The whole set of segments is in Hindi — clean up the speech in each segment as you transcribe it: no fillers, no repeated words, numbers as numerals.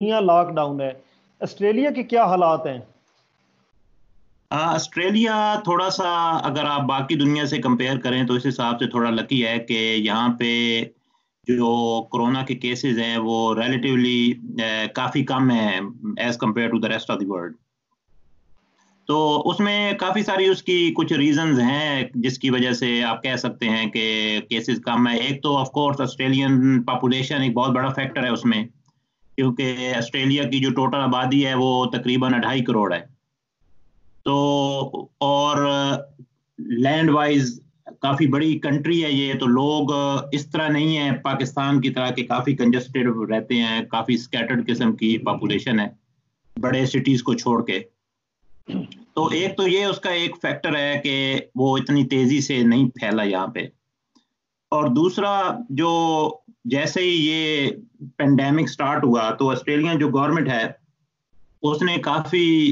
दुनिया लॉकडाउन है। ऑस्ट्रेलिया के क्या हालात हैं? ऑस्ट्रेलिया थोड़ा सा, अगर आप बाकी दुनिया से कंपेयर करें तो इस हिसाब से थोड़ा लकी है कि यहाँ पे जो कोरोना के केसेस हैं वो रिलेटिवली काफ़ी कम है as compared to the rest of the world. तो उसमें काफ़ी सारी उसकी कुछ रीजंस हैं जिसकी वजह से आप कह सकते हैं कि केसेस कम है। एक तो ऑफ कोर्स ऑस्ट्रेलियन पॉपुलेशन एक बहुत बड़ा फैक्टर है उसमें, क्योंकि ऑस्ट्रेलिया की जो टोटल आबादी है वो तकरीबन 2.5 करोड़ है। तो और लैंड वाइज काफी बड़ी कंट्री है ये, तो लोग इस तरह नहीं है पाकिस्तान की तरह के काफी कंजेस्टेड रहते हैं, काफी स्कैटर्ड किस्म की पॉपुलेशन है बड़े सिटीज को छोड़ के। तो एक तो ये उसका एक फैक्टर है कि वो इतनी तेजी से नहीं फैला यहाँ पे। और दूसरा, जो जैसे ही ये पेंडेमिक स्टार्ट हुआ तो ऑस्ट्रेलियन जो गवर्नमेंट है उसने काफी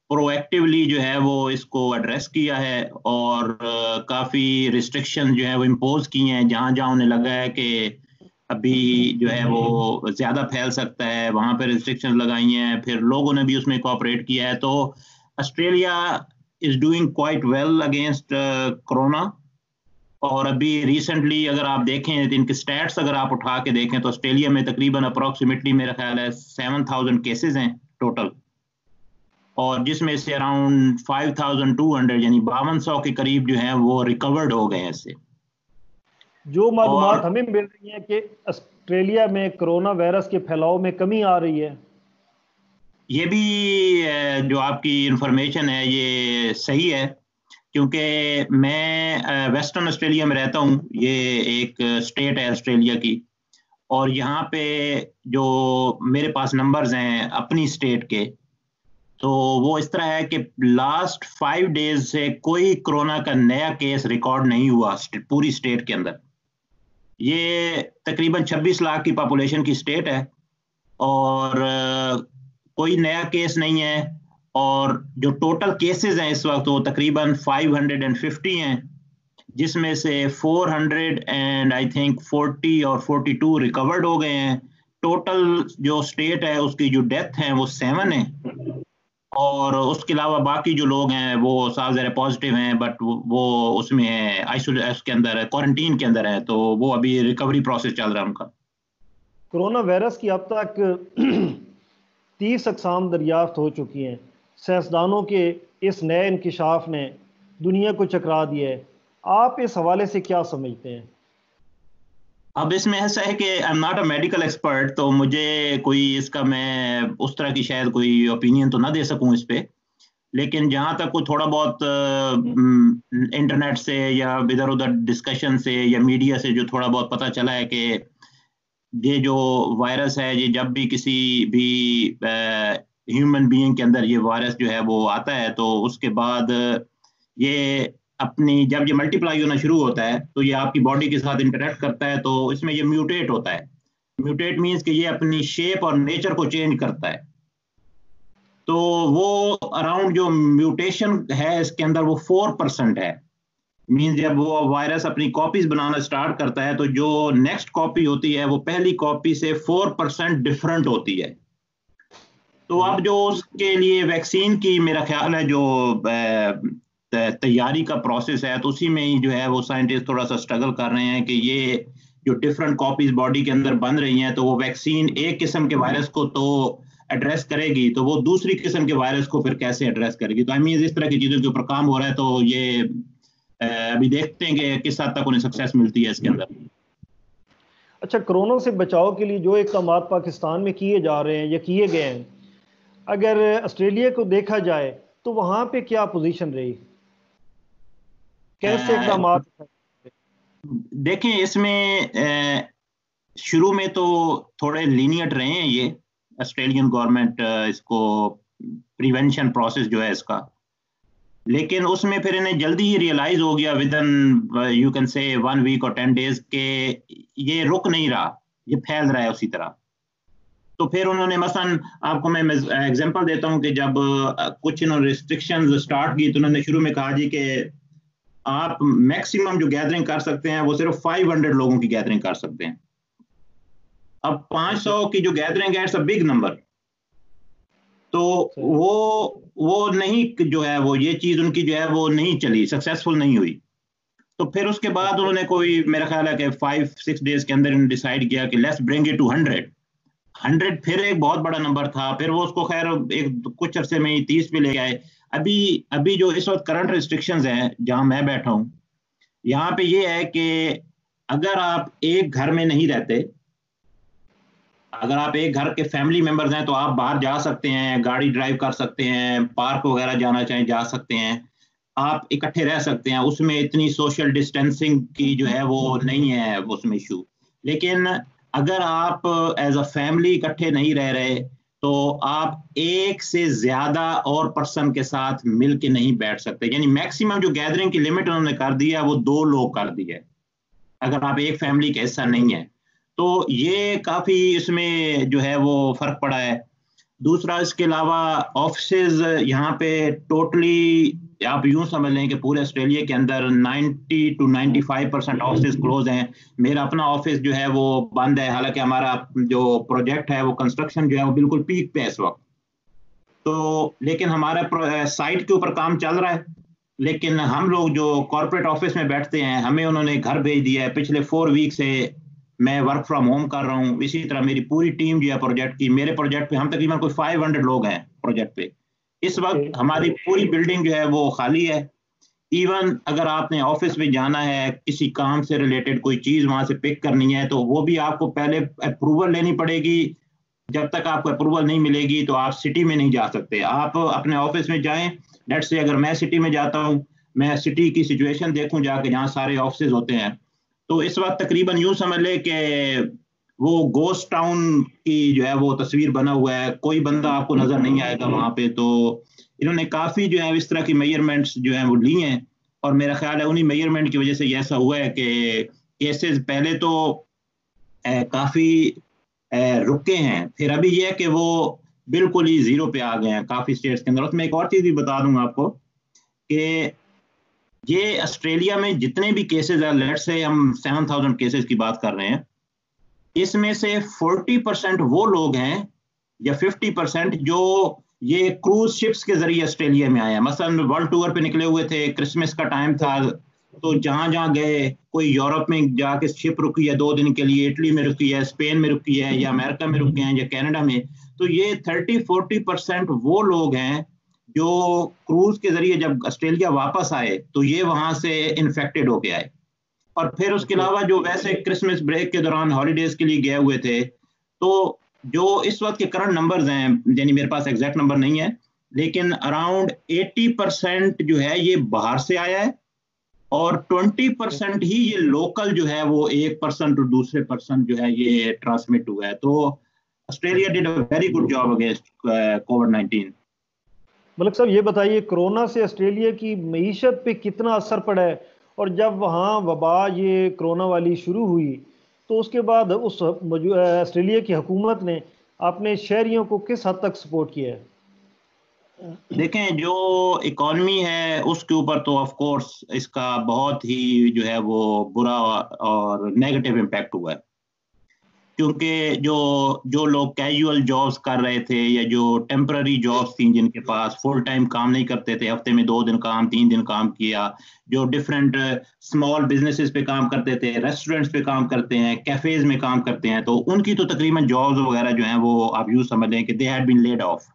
प्रोएक्टिवली जो है वो इसको एड्रेस किया है, और काफ़ी रिस्ट्रिक्शन जो है वो इम्पोज किए हैं जहां जहां उन्हें लगा है कि अभी जो है वो ज़्यादा फैल सकता है, वहां पे रिस्ट्रिक्शन लगाई हैं। फिर लोगों ने भी उसमें कोऑपरेट किया है। तो Australia is doing quite well against corona. और अभी रिसेंटली अगर आप देखें तो इनके स्टैट्स अगर आप उठा के देखें तो ऑस्ट्रेलिया में तकरीबन अप्रोक्सीमेटली मेरा ख्याल है 7,000 केसेस हैं टोटल, और जिसमें से अराउंड 5,200 यानी 5200 के करीब जो हैं वो रिकवर्ड हो गए हैं इससे। जो मालूमात और हमें मिल रही हैं कि ऑस्ट्रेलिया में कोरोना वायरस के फैलाव में कमी आ रही है। ये भी जो आपकी इंफॉर्मेशन है ये सही है, क्योंकि मैं वेस्टर्न ऑस्ट्रेलिया में रहता हूँ। ये एक स्टेट है ऑस्ट्रेलिया की, और यहाँ पे जो मेरे पास नंबर्स हैं अपनी स्टेट के, तो वो इस तरह है कि लास्ट 5 डेज से कोई कोरोना का नया केस रिकॉर्ड नहीं हुआ पूरी स्टेट के अंदर। ये तकरीबन 26 लाख की पॉपुलेशन की स्टेट है, और कोई नया केस नहीं है। और जो टोटल केसेस हैं इस वक्त वो तकरीबन 550 हैं, जिसमें से 400 एंड आई थिंक 40 और 42 रिकवर्ड हो गए हैं। टोटल जो स्टेट है उसकी जो डेथ है वो 7 है, और उसके अलावा बाकी जो लोग हैं वो साफ ज़रा पॉजिटिव हैं, बट वो उसमें है आइसोलेट, उसके अंदर है, क्वारंटीन के अंदर है, तो वो अभी रिकवरी प्रोसेस चल रहा है उनका। कोरोना वायरस की अब तक 30 अक़साम दरियाफ्त हो चुकी हैं। साइंसदानों के इस नए इंकिशाफ ने दुनिया को चकरा दिया है। आप इस हवाले से क्या समझते हैं? अब इसमें ऐसा है कि I am not a medical expert, तो मुझे कोई इसका मैं उस तरह की शायद कोई ओपिनियन तो ना दे सकूं इस पे। लेकिन जहाँ तक कोई थोड़ा बहुत इंटरनेट से या इधर उधर डिस्कशन से या मीडिया से जो थोड़ा बहुत पता चला है कि ये जो वायरस है, ये जब भी किसी भी ह्यूमन बीइंग के अंदर ये वायरस जो है वो आता है तो उसके बाद ये अपनी जब ये मल्टीप्लाई होना शुरू होता है तो ये आपकी बॉडी के साथ इंटरेक्ट करता है, तो इसमें ये म्यूटेट होता है। म्यूटेट मीन्स कि ये अपनी शेप और नेचर को चेंज करता है। तो वो अराउंड जो म्यूटेशन है इसके अंदर वो 4% है। मीन्स जब वो वायरस अपनी कॉपीज बनाना स्टार्ट करता है तो जो नेक्स्ट कॉपी होती है वो पहली कॉपी से 4% डिफरेंट होती है। तो अब जो उसके लिए वैक्सीन की मेरा ख्याल है जो तैयारी का प्रोसेस है, तो उसी में ही जो है वो साइंटिस्ट थोड़ा सा स्ट्रगल कर रहे हैं कि ये जो डिफरेंट कॉपीज बॉडी के अंदर बन रही हैं, तो वो वैक्सीन एक किस्म के वायरस को तो एड्रेस करेगी, तो वो दूसरी किस्म के वायरस को फिर कैसे एड्रेस करेगी। तो आई मीन इस तरह की चीजों के ऊपर काम हो रहा है। तो ये अभी देखते हैं कि किस हद तक उन्हें सक्सेस मिलती है इसके अंदर। अच्छा, कोरोना से बचाव के लिए जो इक़दाम पाकिस्तान में किए जा रहे हैं या किए गए हैं, अगर ऑस्ट्रेलिया को देखा जाए तो वहाँ पे क्या पोजीशन रही, कैसे इक़दाम? देखें इसमें शुरू में तो थोड़े लीनियंट रहे हैं ये ऑस्ट्रेलियन गवर्नमेंट इसको प्रिवेंशन प्रोसेस जो है इसका, लेकिन उसमें फिर इन्हें जल्दी ही रियलाइज हो गया with in you can say 1 week और 10 डेज के ये रुक नहीं रहा, ये फैल रहा है उसी तरह। तो फिर उन्होंने मसलन, आपको मैं एग्जांपल देता हूँ कि जब कुछ इन्होंने रिस्ट्रिक्शंस स्टार्ट की तो उन्होंने शुरू में कहा जी कि आप मैक्सिमम जो गैदरिंग कर सकते हैं वो सिर्फ 500 लोगों की गैदरिंग कर सकते हैं। अब 500 की जो गैदरिंग है, इट्स अ बिग नंबर। तो वो नहीं जो है वो ये चीज उनकी जो है वो नहीं चली, सक्सेसफुल नहीं हुई। तो फिर उसके बाद उन्होंने कोई मेरा ख्याल है कि 5-6 डेज के अंदर उन्होंने डिसाइड किया कि लेट्स ब्रिंग इट टू 100। फिर एक बहुत बड़ा नंबर था, फिर वो उसको खैर एक कुछ अरसे में ही 30 पे ले आए। अभी अभी जो इस वक्त करंट रिस्ट्रिक्शंस हैं जहां मैं बैठा हूं, यहाँ पे ये है कि अगर आप एक घर में नहीं रहते, अगर आप एक घर के फैमिली मेंबर्स हैं, तो आप बाहर जा सकते हैं, गाड़ी ड्राइव कर सकते हैं, पार्क वगैरह जाना चाहें जा सकते हैं, आप इकट्ठे रह सकते हैं, उसमें इतनी सोशल डिस्टेंसिंग की जो है वो नहीं है उसमें इशू। लेकिन अगर आप एज अ फैमिली इकट्ठे नहीं रह रहे, तो आप एक से ज्यादा और पर्सन के साथ मिल के नहीं बैठ सकते। यानी मैक्सिमम जो गैदरिंग की लिमिट उन्होंने कर दी है वो 2 लोग कर दी है, अगर आप एक फैमिली का हिस्सा नहीं है। तो ये काफी इसमें जो है वो फर्क पड़ा है। दूसरा, इसके अलावा ऑफिसेज यहाँ पे टोटली आप यूं समझ लें कि पूरे ऑस्ट्रेलिया के अंदर 90 to 95% ऑफिस क्लोज हैं। मेरा अपना ऑफिस जो है वो बंद है, हालांकि हमारा जो प्रोजेक्ट है वो कंस्ट्रक्शन जो है वो बिल्कुल पीक पे है इस वक्त। तो लेकिन हमारा साइट के ऊपर काम चल रहा है, लेकिन हम लोग जो कॉर्पोरेट ऑफिस में बैठते हैं, हमें उन्होंने घर भेज दिया है। पिछले 4 वीक से मैं वर्क फ्रॉम होम कर रहा हूँ। इसी तरह मेरी पूरी टीम जो है प्रोजेक्ट की, मेरे प्रोजेक्ट पे हम तकरीबन कोई 500 लोग हैं प्रोजेक्ट पे। इस वक्त हमारी पूरी बिल्डिंग जो है वो खाली है। इवन अगर आपने ऑफिस में जाना है, किसी काम से रिलेटेड कोई चीज वहां से पिक करनी है, तो वो भी आपको पहले अप्रूवल लेनी पड़ेगी। जब तक आपको अप्रूवल नहीं मिलेगी तो आप सिटी में नहीं जा सकते। आप अपने ऑफिस में जाएं, लेट्स से अगर मैं सिटी में जाता हूँ, मैं सिटी की सिचुएशन देखूं जाके जहाँ सारे ऑफिस होते हैं, तो इस वक्त तकरीबन यूं समझ ले कि वो गोस्ट टाउन की जो है वो तस्वीर बना हुआ है, कोई बंदा आपको नजर नहीं आएगा वहां पे। तो इन्होंने काफी जो है इस तरह की मेजरमेंट्स जो है वो ली हैं, और मेरा ख्याल है उन्हीं मेजरमेंट की वजह से ये ऐसा हुआ है कि केसेस पहले तो काफी रुके हैं, फिर अभी ये है कि वो बिल्कुल ही जीरो पे आ गए हैं काफी स्टेट्स के अंदर। उसमें एक और चीज भी बता दूंगा आपको कि ये ऑस्ट्रेलिया में जितने भी केसेस हैं, लेट से हम 7,000 केसेस की बात कर रहे हैं, इसमें से 40% वो लोग हैं या 50% जो ये क्रूज शिप्स के जरिए ऑस्ट्रेलिया में आए हैं। मसलन वर्ल्ड टूर पे निकले हुए थे, क्रिसमस का टाइम था, तो जहां जहां गए, कोई यूरोप में जाके शिप रुकी है 2 दिन के लिए, इटली में रुकी है, स्पेन में रुकी है, या अमेरिका में रुके हैं, या कनाडा में। तो ये 30-40% वो लोग हैं जो क्रूज के जरिए जब ऑस्ट्रेलिया वापस आए तो ये वहां से इन्फेक्टेड होके आए। और फिर उसके अलावा जो वैसे क्रिसमस ब्रेक के दौरान हॉलीडेज के लिए गए हुए थे, तो जो इस वक्त के करंट नंबर्स हैं, यानी मेरे पास एग्जैक्ट नंबर नहीं है, लेकिन अराउंड 80% जो है ये बाहर से आया है, और 20% ही ये लोकल जो है वो एक पर्सन टू दूसरे पर्सन जो है ये ट्रांसमिट हुआ है। तो Australia did a very good job against कोविड-19। मलिक साहब, ये बताइए कोरोना से ऑस्ट्रेलिया की मईशत पे कितना असर पड़ा है, और जब वहाँ वबा ये कोरोना वाली शुरू हुई तो उसके बाद उस ऑस्ट्रेलिया की हुकूमत ने अपने शहरियों को किस हद तक सपोर्ट किया है? देखें, जो इकॉनमी है उसके ऊपर तो ऑफ कोर्स इसका बहुत ही जो है वो बुरा और नेगेटिव इम्पैक्ट हुआ है, क्योंकि जो जो लोग कैजुअल जॉब्स कर रहे थे या जो टेम्पररी जॉब्स थी, जिनके पास फुल टाइम काम नहीं करते थे, हफ्ते में 2 दिन काम 3 दिन काम किया, जो डिफरेंट स्मॉल बिजनेसेस पे काम करते थे, रेस्टोरेंट्स पे काम करते हैं, कैफेज में काम करते हैं, तो उनकी तो तकरीबन जॉब्स वगैरह जो हैं वो आप यूँ समझ लें कि they had been laid off.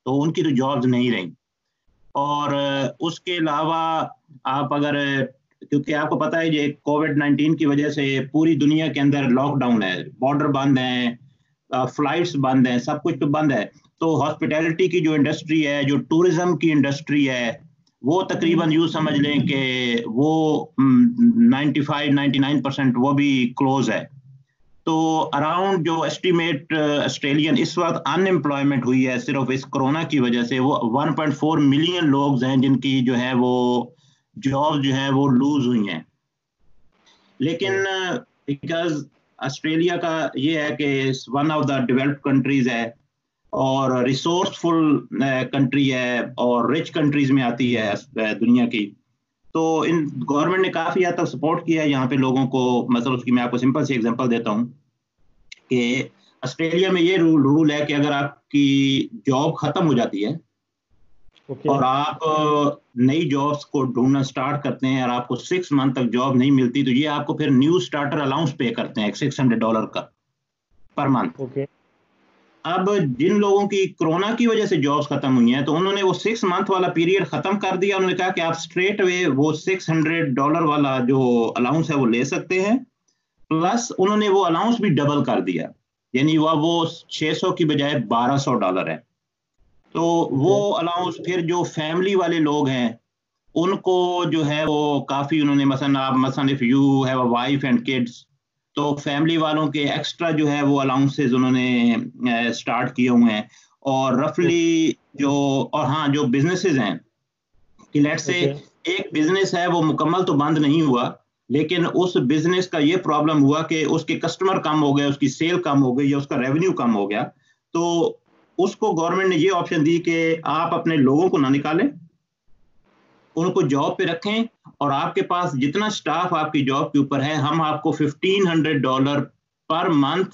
तो उनकी तो जॉब्स नहीं रही। और उसके अलावा आप अगर, क्योंकि आपको पता है ये कोविड-19 की वजह से पूरी दुनिया के अंदर लॉकडाउन है, बॉर्डर बंद हैं, फ्लाइट्स बंद हैं, सब कुछ तो बंद है। तो हॉस्पिटैलिटी की जो इंडस्ट्री है, जो टूरिज्म की इंडस्ट्री है, वो तकरीबन यूँ समझ लें कि वो 95-99% वो भी क्लोज है। तो अराउंड जो एस्टिमेट ऑस्ट्रेलियन इस वक्त अनएम्प्लॉयमेंट हुई है सिर्फ इस कोरोना की वजह से, वो 1.4 मिलियन लोग हैं जिनकी जो है वो जॉब जो है वो लूज हुई हैं। लेकिन बिकॉज ऑस्ट्रेलिया का ये है कि one of the developed countries है और रिसोर्सफुल कंट्री है और रिच कंट्रीज में आती है दुनिया की, तो इन गवर्नमेंट ने काफी हद तक सपोर्ट किया है यहाँ पे लोगों को। मतलब उसकी मैं आपको सिंपल सी एग्जांपल देता हूँ कि ऑस्ट्रेलिया में ये रूल है कि अगर आपकी जॉब खत्म हो जाती है और आप नई जॉब्स को ढूंढना स्टार्ट करते हैं और आपको 6 मंथ तक जॉब नहीं मिलती, तो ये आपको फिर न्यू स्टार्टर अलाउंस पे करते हैं $600 का पर मंथ। अब जिन लोगों की कोरोना की वजह से जॉब्स खत्म हुई हैं, तो उन्होंने वो 6 मंथ वाला पीरियड खत्म कर दिया। उन्होंने कहा कि आप स्ट्रेट वे वो $600 वाला जो अलाउंस है वो ले सकते हैं, प्लस उन्होंने वो अलाउंस भी डबल कर दिया, यानी वो 600 की बजाय $1200 है। तो वो अलाउंस फिर जो फैमिली वाले लोग हैं उनको जो है वो काफ़ी उन्होंने, मसलन if you have a wife and kids, तो फैमिली वालों के एक्स्ट्रा जो है वो अलाउंसेस उन्होंने स्टार्ट किए हुए हैं। और रफली जो, और हाँ, जो बिजनेसेस हैं कि लेट्स से एक बिजनेस है वो मुकम्मल तो बंद नहीं हुआ, लेकिन उस बिजनेस का ये प्रॉब्लम हुआ कि उसके कस्टमर कम हो गए, उसकी सेल कम हो गई या उसका रेवेन्यू कम हो गया, तो उसको गवर्नमेंट ने ये ऑप्शन दी कि आप अपने लोगों को ना निकालें, उनको जॉब पे रखें, और आपके पास जितना स्टाफ आपकी जॉब के ऊपर है, हम आपको $1500 per month,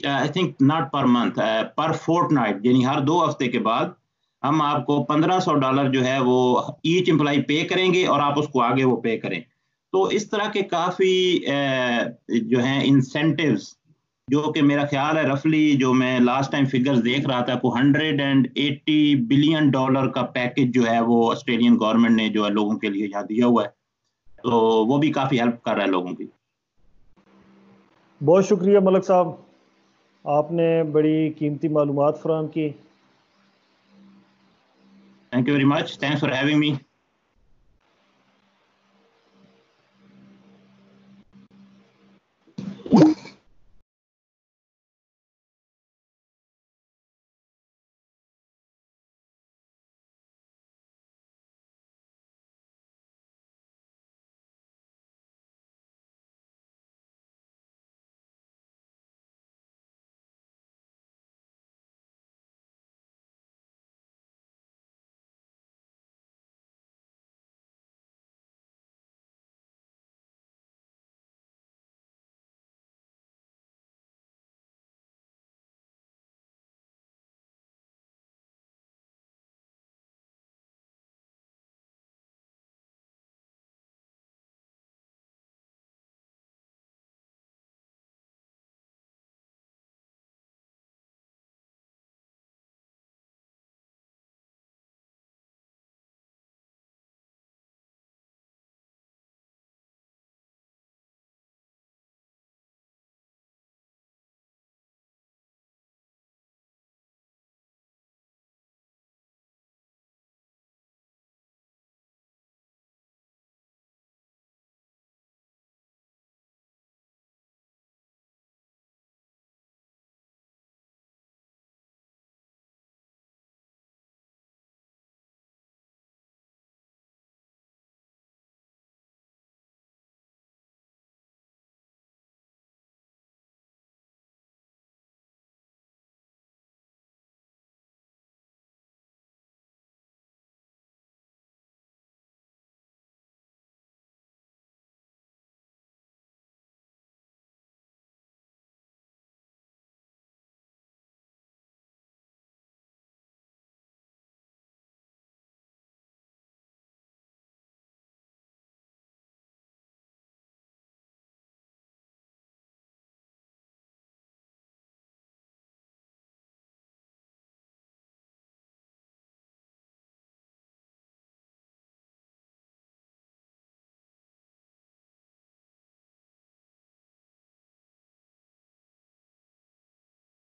I think not per month, पर फोर्टनाइट, यानी हर 2 हफ्ते के बाद हम आपको $1500 जो है वो ईच एम्प्लॉय पे करेंगे और आप उसको आगे वो पे करें। तो इस तरह के काफ़ी जो हैं इंसेंटिव्स, जो कि मेरा ख्याल है रफली, जो मैं लास्ट टाइम फिगर्स देख रहा था, को $180 बिलियन का पैकेज जो है वो ऑस्ट्रेलियन गवर्नमेंट ने जो है लोगों के लिए यहाँ दिया हुआ है, तो वो भी काफ़ी हेल्प कर रहा है लोगों की। बहुत शुक्रिया मलक साहब, आपने बड़ी कीमती मालूमात फराहम की। Thank you very much, thanks for having me.